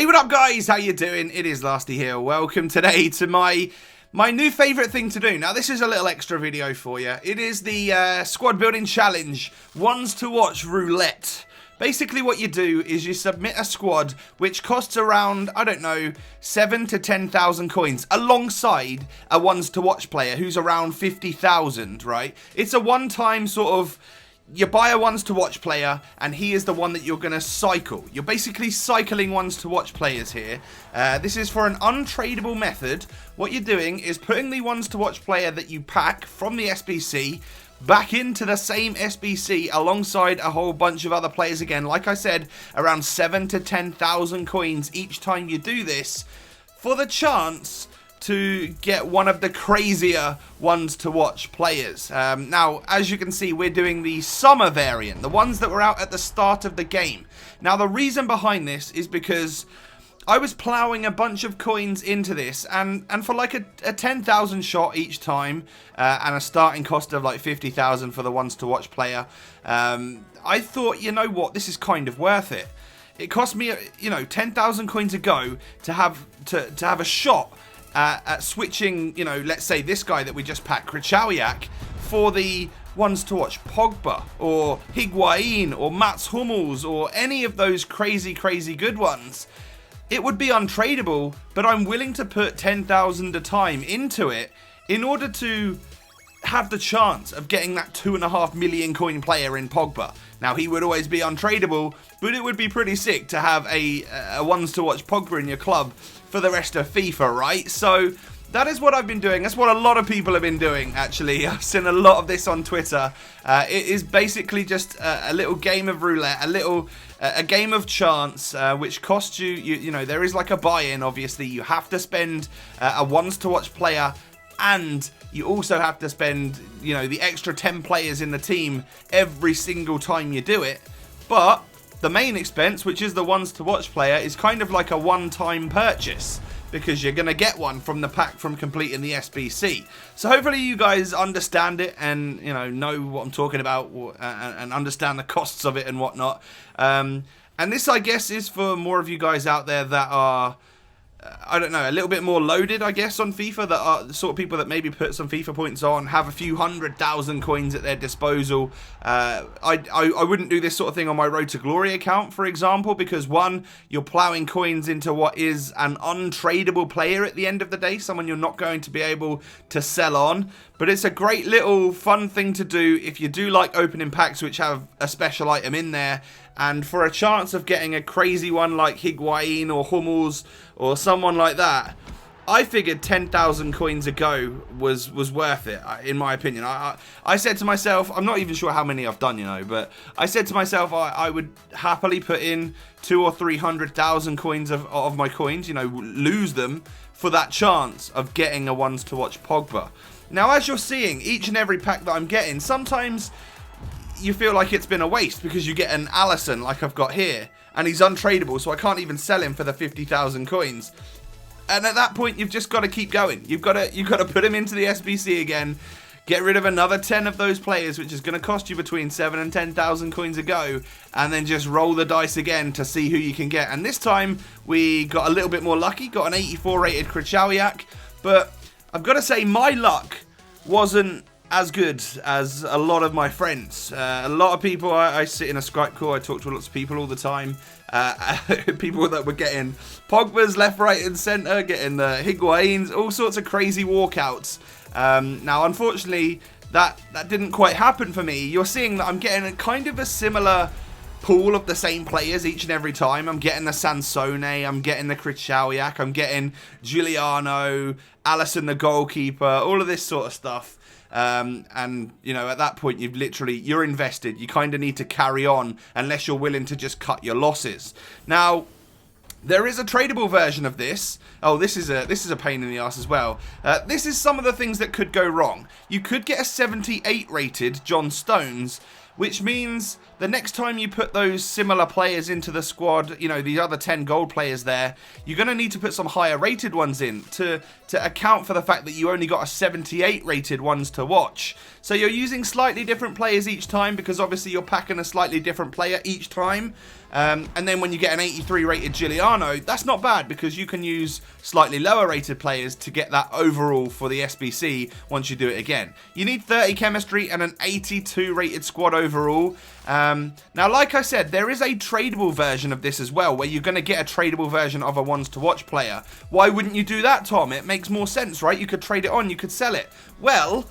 Hey, what up guys? How you doing? It is Lasty here. Welcome today to my new favourite thing to do. Now this is a little extra video for you. It is the squad building challenge, ones to watch roulette. Basically what you do is you submit a squad which costs around, I don't know, 7 to 10,000 coins alongside a ones to watch player who's around 50,000, right? It's a one-time sort of, you buy a ones to watch player and he is the one that you're going to cycle. You're basically cycling ones to watch players here. This is for an untradeable method. What you're doing is putting the ones to watch player that you pack from the SBC back into the same SBC alongside a whole bunch of other players again. Like I said, around 7 to 10,000 coins each time you do this for the chance to get one of the crazier ones to watch players. Now, as you can see, we're doing the summer variant, the ones that were out at the start of the game. Now, the reason behind this is because I was ploughing a bunch of coins into this, and for like a 10,000 shot each time, and a starting cost of like 50,000 for the ones to watch player, I thought, you know what, this is kind of worth it. It cost me, 10,000 coins a go to have a shot at switching, let's say this guy that we just packed, ðŽ², for the ones to watch Pogba or Higuain or Mats Hummels or any of those crazy good ones. It would be untradeable, but I'm willing to put 10,000 a time into it in order to have the chance of getting that 2.5 million coin player in Pogba. Now, he would always be untradeable, but it would be pretty sick to have a ones to watch Pogba in your club for the rest of FIFA, right? So that is what I've been doing. That's what a lot of people have been doing, actually. I've seen a lot of this on Twitter. It is basically just a little game of roulette, a game of chance, which costs you, there is like a buy-in, obviously. You have to spend a ones to watch player, and you also have to spend, the extra 10 players in the team every single time you do it. But the main expense, which is the ones to watch player, is kind of like a one-time purchase, because you're going to get one from the pack from completing the SBC. So hopefully you guys understand it and, know what I'm talking about, and understand the costs of it and whatnot. And this, I guess, is for more of you guys out there that are, I don't know, a little bit more loaded, I guess, on FIFA, that are the sort of people that maybe put some FIFA points on, have a few 100,000 coins at their disposal. I wouldn't do this sort of thing on my Road to Glory account, for example, because one, you're ploughing coins into what is an untradeable player at the end of the day, someone you're not going to be able to sell on. But it's a great little fun thing to do if you do like opening packs which have a special item in there. And for a chance of getting a crazy one like Higuain or Hummels or someone like that, I figured 10,000 coins a go was worth it, in my opinion. I said to myself, I'm not even sure how many I've done, but I said to myself I would happily put in 200,000 or 300,000 coins of my coins, lose them for that chance of getting a ones to watch Pogba. Now, as you're seeing, each and every pack that I'm getting, sometimes you feel like it's been a waste because you get an Alisson like I've got here, and he's untradeable, so I can't even sell him for the 50,000 coins. And at that point, you've just got to keep going. You've got to put him into the SBC again, get rid of another 10 of those players, which is going to cost you between 7 and 10,000 coins a go, and then just roll the dice again to see who you can get. And this time, we got a little bit more lucky, got an 84 rated ðŽ², but I've got to say my luck wasn't as good as a lot of my friends. A lot of people, I sit in a Skype call, I talk to lots of people all the time, people that were getting Pogba's left, right and centre, getting the Higuains, all sorts of crazy walkouts. Now unfortunately that didn't quite happen for me. You're seeing that I'm getting a kind of a similar pool of the same players each and every time. I'm getting the Sansone, I'm getting the ðŽ², I'm getting Giuliano, Alisson the goalkeeper, all of this sort of stuff. And at that point you're invested. You kind of need to carry on unless you're willing to just cut your losses. Now, there is a tradable version of this. Oh, this is a pain in the ass as well. This is some of the things that could go wrong. You could get a 78 rated John Stones, which means the next time you put those similar players into the squad, you know, the other 10 gold players there, you're going to need to put some higher rated ones in to account for the fact that you only got a 78 rated ones to watch. So you're using slightly different players each time, because obviously you're packing a slightly different player each time. And then when you get an 83 rated Giuliano, that's not bad, because you can use slightly lower rated players to get that overall for the SBC once you do it again. You need 30 chemistry and an 82 rated squad overall. Now, like I said, there is a tradable version of this as well, where you're going to get a tradable version of a ones to watch player. Why wouldn't you do that, Tom? It makes more sense, right? You could trade it on, you could sell it. Well,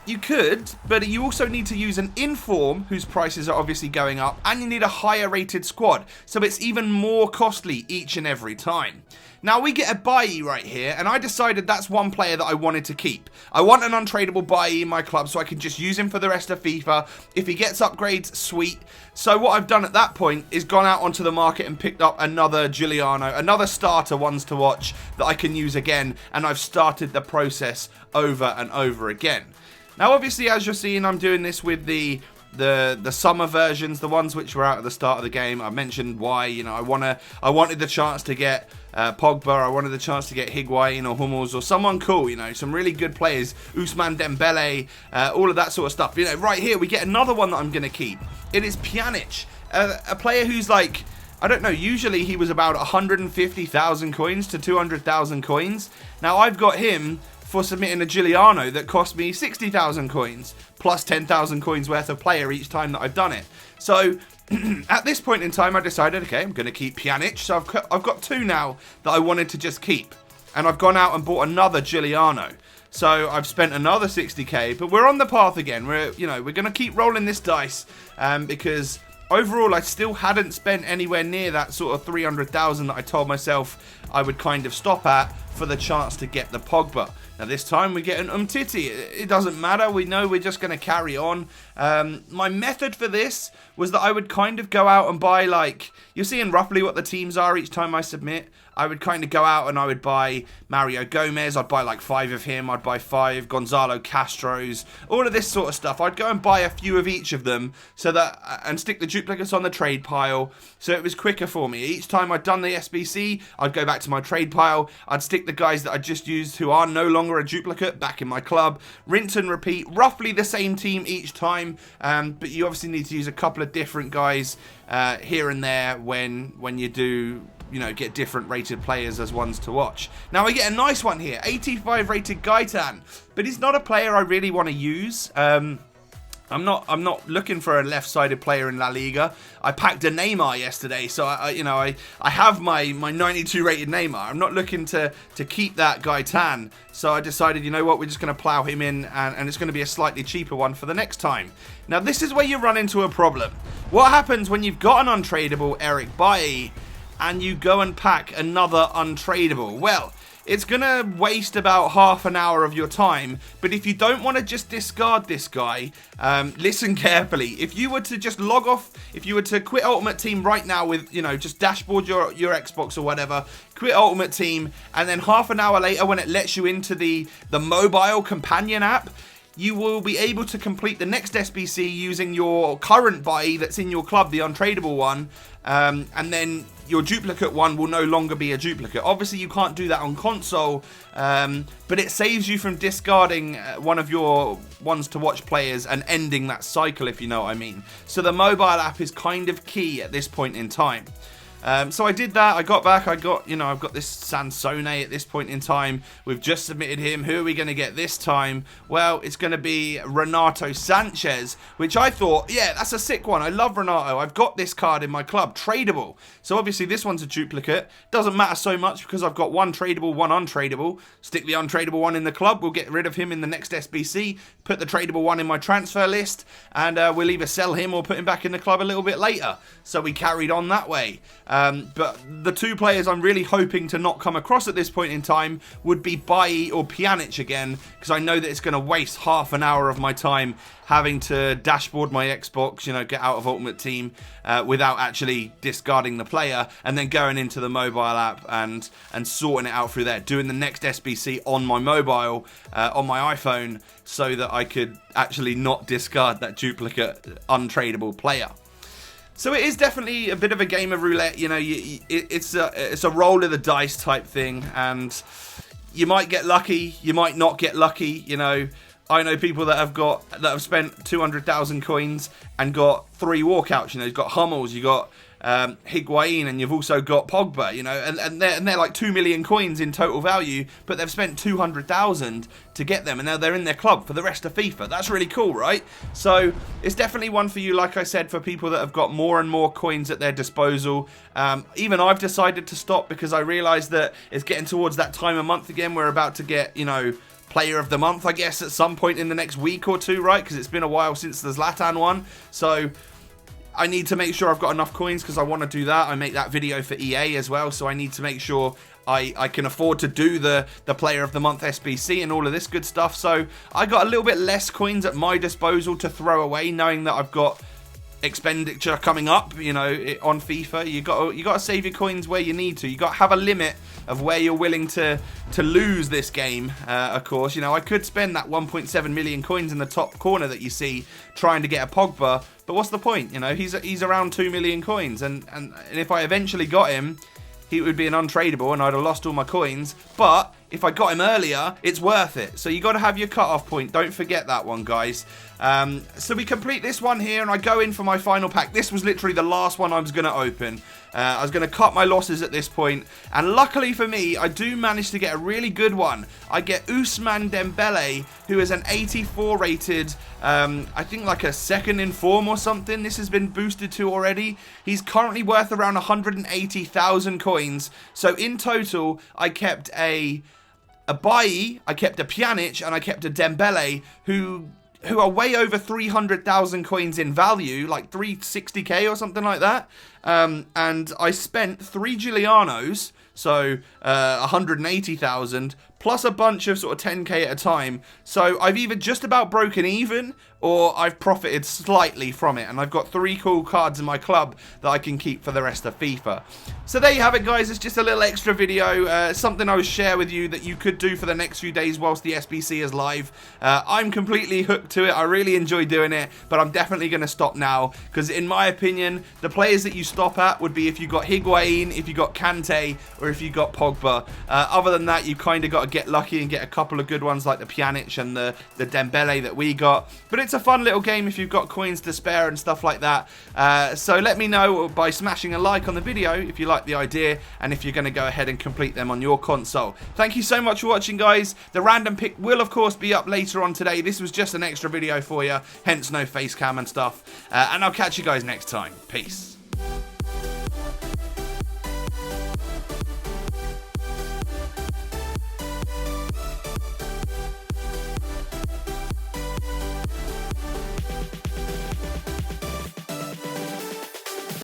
you could, but you also need to use an inform, whose prices are obviously going up, and you need a higher rated squad, so it's even more costly each and every time. Now, we get a Bailly right here, and I decided that's one player that I wanted to keep. I want an untradeable Bailly in my club, so I can just use him for the rest of FIFA. If he gets upgrades, sweet. So what I've done at that point is gone out onto the market and picked up another Giuliano, another starter ones to watch that I can use again, and I've started the process over and over again. Now, obviously, as you're seeing, I'm doing this with the summer versions, the ones which were out at the start of the game. I mentioned why, you know, I wanted the chance to get Pogba, I wanted the chance to get Higuain or Hummels or someone cool, you know, some really good players, Ousmane Dembele, all of that sort of stuff. You know, right here we get another one that I'm going to keep. It is Pjanic, a player who's like, I don't know, usually he was about 150,000 coins to 200,000 coins. Now I've got him for submitting a Giuliano that cost me 60,000 coins, plus 10,000 coins worth of player each time that I've done it. So, at this point in time, I decided, okay, I'm going to keep Pjanic. So I've got two now that I wanted to just keep. And I've gone out and bought another Giuliano. So I've spent another 60k, but we're on the path again. We're going to keep rolling this dice, because overall, I still hadn't spent anywhere near that sort of 300,000 that I told myself I would kind of stop at for the chance to get the Pogba. Now this time we get an Umtiti. It doesn't matter, we know we're just going to carry on. My method for this was that I would kind of go out and buy, like, you're seeing roughly what the teams are each time I submit. I would kind of go out and I would buy Mario Gomez, I'd buy like 5 of him, I'd buy 5 Gonzalo Castros, all of this sort of stuff. I'd go and buy a few of each of them so that, and stick the duplicates on the trade pile, so it was quicker for me. Each time I'd done the SBC, I'd go back to my trade pile, I'd stick the guys that I just used who are no longer a duplicate back in my club, rinse and repeat, roughly the same team each time, but you obviously need to use a couple of different guys here and there when you do, you know, get different rated players as ones to watch. Now we get a nice one here, 85 rated Gaetan, but he's not a player I really want to use. I'm not looking for a left-sided player in La Liga. I packed a Neymar yesterday, so I have my 92 rated Neymar. I'm not looking to keep that Gaetan, so I decided, you know what, we're just going to plow him in, and it's going to be a slightly cheaper one for the next time. Now this is where you run into a problem. What happens when you've got an untradeable Eric Bailly and you go and pack another untradeable? Well, it's going to waste about half an hour of your time, but if you don't want to just discard this guy, listen carefully. If you were to just log off, if you were to quit Ultimate Team right now with, you know, just dashboard your Xbox or whatever, quit Ultimate Team, and then half an hour later when it lets you into the mobile companion app, you will be able to complete the next SBC using your current Bailly that's in your club, the untradeable one, and then your duplicate one will no longer be a duplicate. Obviously, you can't do that on console, but it saves you from discarding one of your ones to watch players and ending that cycle, if you know what I mean. So the mobile app is kind of key at this point in time. So I did that. I got back. I've got this Sansone at this point in time. We've just submitted him. Who are we going to get this time? Well, it's going to be Renato Sanchez, which I thought, yeah, that's a sick one. I love Renato. I've got this card in my club, tradable. So obviously this one's a duplicate. Doesn't matter so much because I've got one tradable, one untradeable. Stick the untradeable one in the club. We'll get rid of him in the next SBC. Put the tradable one in my transfer list, and we'll either sell him or put him back in the club a little bit later. So we carried on that way. But the two players I'm really hoping to not come across at this point in time would be ðራሕ or Pjanic again, because I know that it's going to waste half an hour of my time having to dashboard my Xbox, you know, get out of Ultimate Team without actually discarding the player, and then going into the mobile app and sorting it out through there, doing the next SBC on my mobile, on my iPhone, so that I could actually not discard that duplicate untradeable player. So it is definitely a bit of a game of roulette, you know. It's a roll of the dice type thing, and you might get lucky, you might not get lucky, you know. I know people that have spent 200,000 coins and got 3 walkouts. You know, you've got Hummels, you've got Higuain, and you've also got Pogba. You know, and they're like 2 million coins in total value, but they've spent 200,000 to get them, and now they're in their club for the rest of FIFA. That's really cool, right? So it's definitely one for you, like I said, for people that have got more and more coins at their disposal. Even I've decided to stop because I realised that it's getting towards that time of month again. We're about to get, you know, Player of the Month, I guess, at some point in the next week or two, right? Because it's been a while since the Zlatan one. So I need to make sure I've got enough coins because I want to do that. I make that video for EA as well, so I need to make sure I can afford to do the Player of the Month SBC and all of this good stuff. So I got a little bit less coins at my disposal to throw away, knowing that I've got expenditure coming up, you know, on FIFA. You got to save your coins where you need to. You got to have a limit of where you're willing to lose this game. Of course, you know, I could spend that 1.7 million coins in the top corner that you see trying to get a Pogba, but what's the point? You know, he's around 2 million coins, and if I eventually got him, he would be an untradeable and I'd have lost all my coins. But if I got him earlier, it's worth it. So you got to have your cutoff point. Don't forget that one, guys. So we complete this one here and I go in for my final pack. This was literally the last one I was going to open. I was going to cut my losses at this point, and luckily for me, I do manage to get a really good one. I get Ousmane Dembele, who is an 84 rated, I think like a second in form or something. This has been boosted to already. He's currently worth around 180,000 coins. So in total, I kept a ðራሕ, I kept a Pjanic, and I kept a Dembele, who are way over 300,000 coins in value, like 360k or something like that. And I spent 3 Giulianos, so 180,000, plus a bunch of sort of 10k at a time. So I've either just about broken even, or I've profited slightly from it, and I've got 3 cool cards in my club that I can keep for the rest of FIFA. So there you have it, guys. It's just a little extra video, something I would share with you that you could do for the next few days whilst the SBC is live. I'm completely hooked to it. I really enjoy doing it, but I'm definitely going to stop now, because in my opinion, the players that you stop at would be if you got Higuain, if you got Kante, or if you got Pogba. Other than that, you kind of got to get lucky and get a couple of good ones like the Pjanic and the Dembele that we got. But it's a fun little game if you've got coins to spare and stuff like that. So let me know by smashing a like on the video if you like the idea, and if you're going to go ahead and complete them on your console. Thank you so much for watching, guys. The random pick will of course be up later on today. This was just an extra video for you, hence no face cam and stuff. And I'll catch you guys next time. Peace.